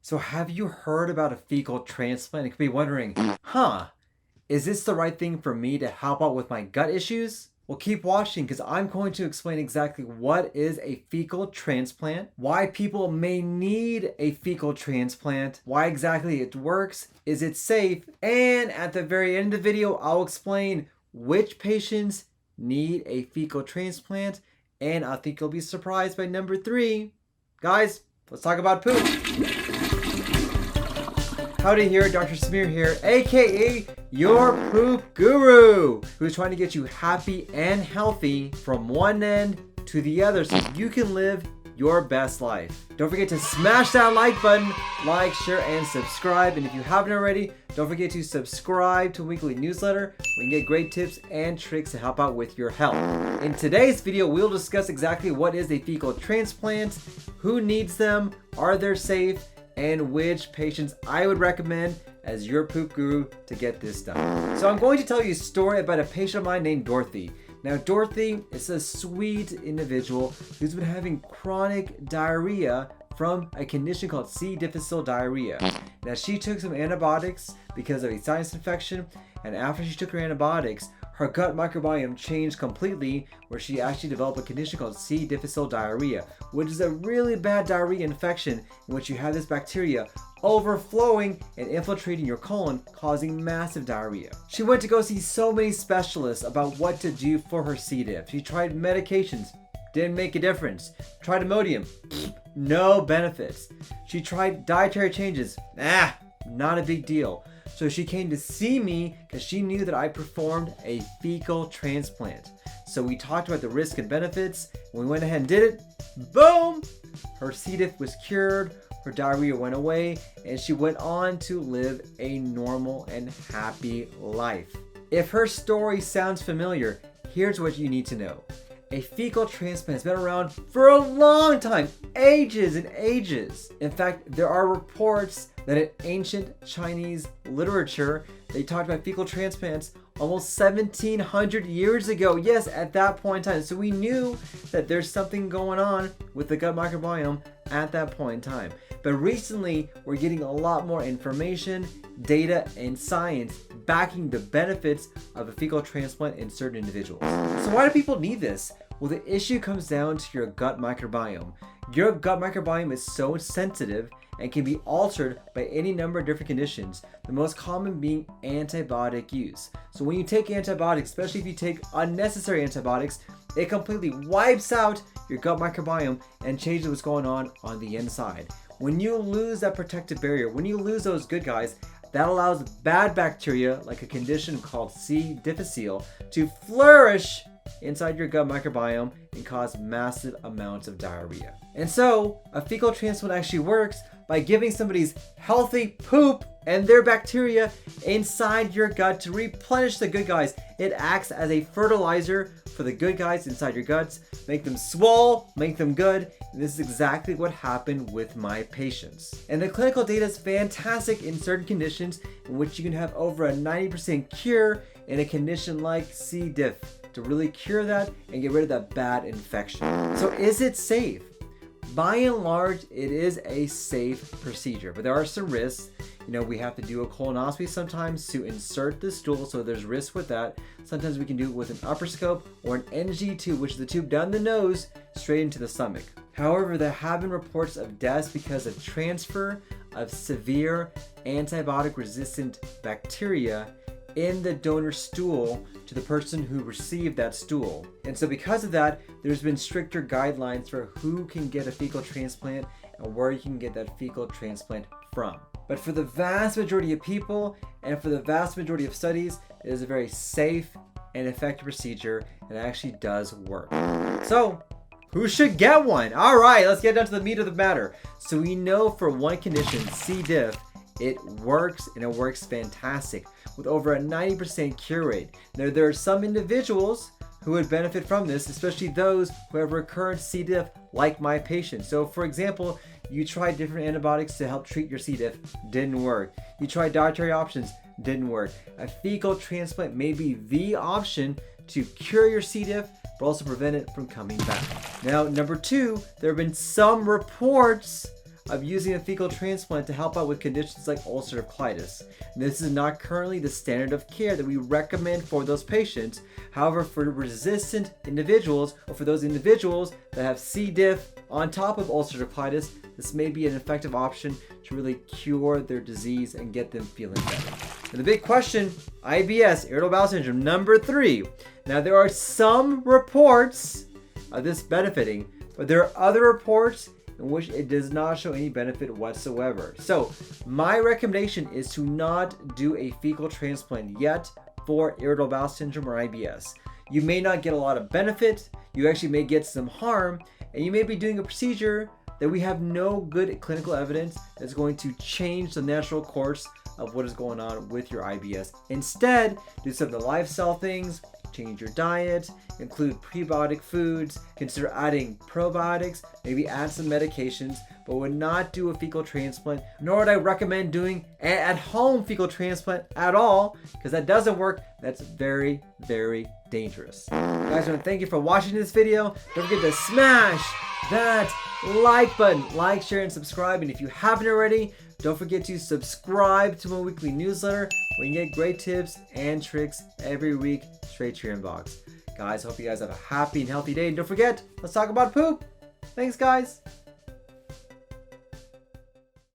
So have you heard about a fecal transplant? You could be wondering, is this the right thing for me to help out with my gut issues? Well, keep watching because I'm going to explain exactly what is a fecal transplant, why people may need a fecal transplant, why exactly it works, is it safe, and at the very end of the video, I'll explain which patients need a fecal transplant, and I think you'll be surprised by number 3. Guys, let's talk about poop. Howdy here, Dr. Samir here, aka your poop guru, who's trying to get you happy and healthy from one end to the other so you can live your best life. Don't forget to smash that like button, like, share, and subscribe. And if you haven't already, don't forget to subscribe to a weekly newsletter where you can get great tips and tricks to help out with your health. In today's video, we'll discuss exactly what is a fecal transplant, who needs them, are they safe, and which patients I would recommend as your poop guru to get this done. So I'm going to tell you a story about a patient of mine named Dorothy. Now Dorothy is a sweet individual who's been having chronic diarrhea from a condition called C. difficile diarrhea. Now she took some antibiotics because of a sinus infection, and after she took her antibiotics, her gut microbiome changed completely, where she actually developed a condition called C. difficile diarrhea, which is a really bad diarrhea infection in which you have this bacteria overflowing and infiltrating your colon, causing massive diarrhea. She went to go see so many specialists about what to do for her C. diff. She tried medications, didn't make a difference. Tried Imodium, no benefits. She tried dietary changes, not a big deal. So she came to see me because she knew that I performed a fecal transplant. So we talked about the risks and benefits, and we went ahead and did it. Boom! Her C. diff was cured, her diarrhea went away, and she went on to live a normal and happy life. If her story sounds familiar, here's what you need to know. A fecal transplant has been around for a long time, ages and ages. In fact, there are reports that in ancient Chinese literature, they talked about fecal transplants almost 1700 years ago. Yes, at that point in time. So we knew that there's something going on with the gut microbiome at that point in time. But recently, we're getting a lot more information, data, and science backing the benefits of a fecal transplant in certain individuals. So why do people need this? Well, the issue comes down to your gut microbiome. Your gut microbiome is so sensitive and can be altered by any number of different conditions, the most common being antibiotic use. So when you take antibiotics, especially if you take unnecessary antibiotics, it completely wipes out your gut microbiome and changes what's going on the inside. When you lose that protective barrier, when you lose those good guys, that allows bad bacteria, like a condition called C. difficile, to flourish inside your gut microbiome and cause massive amounts of diarrhea. And so, a fecal transplant actually works by giving somebody's healthy poop and their bacteria inside your gut to replenish the good guys. It acts as a fertilizer for the good guys inside your guts, make them swell, make them good. And this is exactly what happened with my patients. And the clinical data is fantastic in certain conditions in which you can have over a 90% cure in a condition like C. diff, to really cure that and get rid of that bad infection. So is it safe? By and large, it is a safe procedure, but there are some risks. We have to do a colonoscopy sometimes to insert the stool, so there's risk with that. Sometimes we can do it with an upper scope or an NG tube, which is the tube down the nose, straight into the stomach. However, there have been reports of deaths because of transfer of severe antibiotic-resistant bacteria in the donor stool to the person who received that stool. And so because of that, there's been stricter guidelines for who can get a fecal transplant and where you can get that fecal transplant from. But for the vast majority of people and for the vast majority of studies, it is a very safe and effective procedure and actually does work. So who should get one? All right, let's get down to the meat of the matter. So we know for one condition, C. diff, it works, and it works fantastic with over a 90% cure rate. Now, there are some individuals who would benefit from this, especially those who have recurrent C. diff, like my patient. So for example, you tried different antibiotics to help treat your C. diff, didn't work. You tried dietary options, didn't work. A fecal transplant may be the option to cure your C. diff, but also prevent it from coming back. Now, number 2, there have been some reports of using a fecal transplant to help out with conditions like ulcerative colitis. This is not currently the standard of care that we recommend for those patients. However, for resistant individuals or for those individuals that have C. diff on top of ulcerative colitis, this may be an effective option to really cure their disease and get them feeling better. And the big question, IBS, irritable bowel syndrome, number 3. Now there are some reports of this benefiting, but there are other reports in which it does not show any benefit whatsoever. So my recommendation is to not do a fecal transplant yet for irritable bowel syndrome or IBS. You may not get a lot of benefit, you actually may get some harm, and you may be doing a procedure that we have no good clinical evidence that's going to change the natural course of what is going on with your IBS. Instead, do some of the lifestyle things, change your diet, include prebiotic foods, consider adding probiotics, maybe add some medications, but would not do a fecal transplant, nor would I recommend doing an at-home fecal transplant at all, because that doesn't work. That's very, very dangerous. Guys, I want to thank you for watching this video. Don't forget to smash that like button, like, share, and subscribe. And if you haven't already, don't forget to subscribe to my weekly newsletter where you get great tips and tricks every week straight to your inbox. Guys, hope you guys have a happy and healthy day. And don't forget, let's talk about poop. Thanks, guys.